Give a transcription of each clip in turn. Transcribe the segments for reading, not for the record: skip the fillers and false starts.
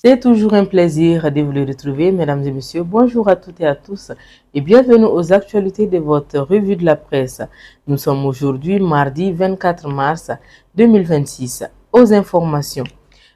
C'est toujours un plaisir de vous le retrouver, mesdames et messieurs. Bonjour à toutes et à tous et bienvenue aux actualités de votre revue de la presse. Nous sommes aujourd'hui mardi 24 mars 2026. Aux informations.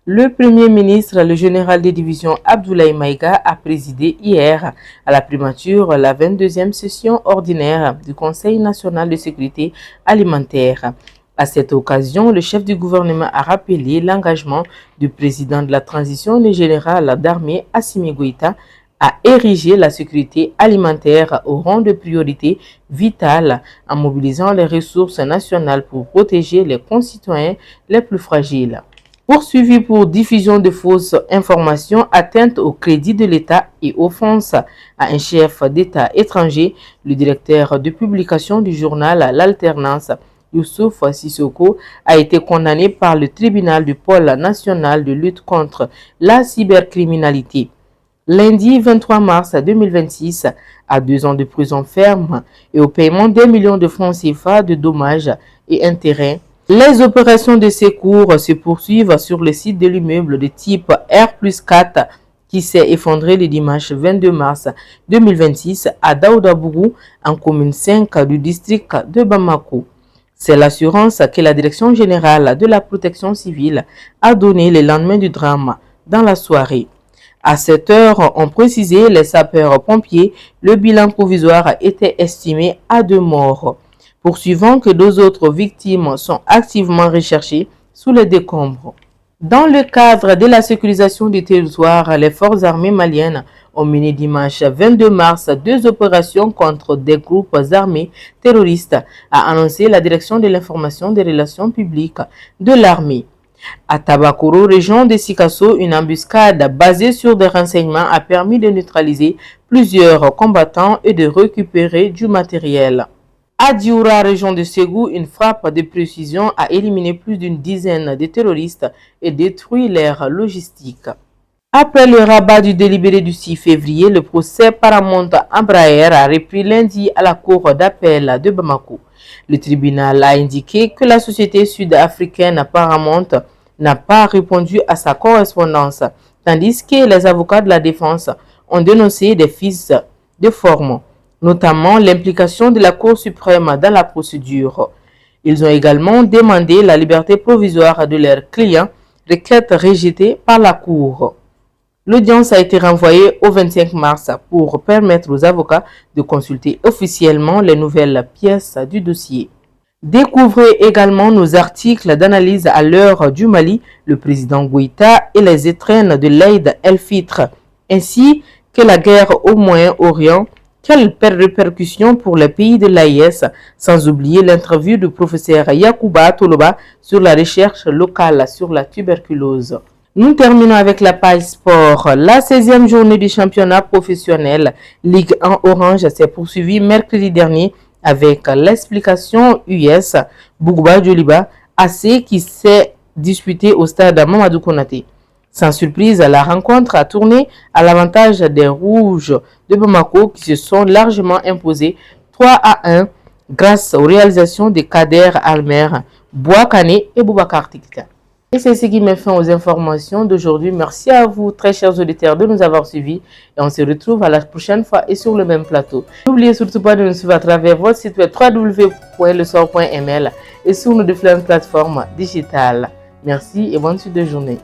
Le Premier ministre, le général de division Abdoulaye Maïga, a présidé hier à la primature la 22e session ordinaire du Conseil national de sécurité alimentaire. À cette occasion, le chef du gouvernement a rappelé l'engagement du président de la transition, le général d'armée Assimi Goïta, à ériger la sécurité alimentaire au rang de priorité vitale en mobilisant les ressources nationales pour protéger les concitoyens les plus fragiles. Poursuivi pour diffusion de fausses informations, atteinte au crédit de l'État et offense à un chef d'État étranger, le directeur de publication du journal L'Alternance, Youssouf Sissoko, a été condamné par le tribunal du pôle national de lutte contre la cybercriminalité. Lundi 23 mars 2026, à 2 ans de prison ferme et au paiement d'1 million de francs CFA de dommages et intérêts. Les opérations de secours se poursuivent sur le site de l'immeuble de type R+4 qui s'est effondré le dimanche 22 mars 2026 à Daoudabougou, en commune 5 du district de Bamako. C'est l'assurance que la Direction générale de la protection civile a donnée le lendemain du drame dans la soirée. À 7 heures, ont précisé les sapeurs-pompiers, le bilan provisoire était estimé à 2 morts. Poursuivant que 2 autres victimes sont activement recherchées sous les décombres. Dans le cadre de la sécurisation du territoire, les forces armées maliennes ont mené dimanche 22 mars 2 opérations contre des groupes armés terroristes, a annoncé la direction de l'information des relations publiques de l'armée. À Tabakoro, région de Sikasso, une embuscade basée sur des renseignements a permis de neutraliser plusieurs combattants et de récupérer du matériel. À Dioura, région de Ségou, une frappe de précision a éliminé plus d'une dizaine de terroristes et détruit leur logistique. Après le rabat du délibéré du 6 février, le procès Paramount Embraer a repris lundi à la cour d'appel de Bamako. Le tribunal a indiqué que la société sud-africaine Paramount n'a pas répondu à sa correspondance, tandis que les avocats de la défense ont dénoncé des vices de forme, notamment l'implication de la Cour suprême dans la procédure. Ils ont également demandé la liberté provisoire de leurs clients, requête rejetée par la Cour. L'audience a été renvoyée au 25 mars pour permettre aux avocats de consulter officiellement les nouvelles pièces du dossier. Découvrez également nos articles d'analyse à l'heure du Mali, le président Goïta et les étrennes de l'Aïd el-Fitr, ainsi que la guerre au Moyen-Orient. Quelles répercussions pour les pays de l'AIS, sans oublier l'interview du professeur Yacouba Toloba sur la recherche locale sur la tuberculose. Nous terminons avec la page sport. La 16e journée du championnat professionnel Ligue 1 Orange s'est poursuivie mercredi dernier avec l'explication US Bougba Djoliba AC qui s'est disputée au stade Mamadou Konaté. Sans surprise, la rencontre a tourné à l'avantage des Rouges de Bamako qui se sont largement imposés 3-1 grâce aux réalisations de Kader Almer, Bouakane et Boubacar Tikita. Et c'est ce qui met fin aux informations d'aujourd'hui. Merci à vous, très chers auditeurs, de nous avoir suivis. Et on se retrouve à la prochaine fois et sur le même plateau. N'oubliez surtout pas de nous suivre à travers votre site web www.lesor.ml et sur nos différentes plateformes digitales. Merci et bonne suite de journée.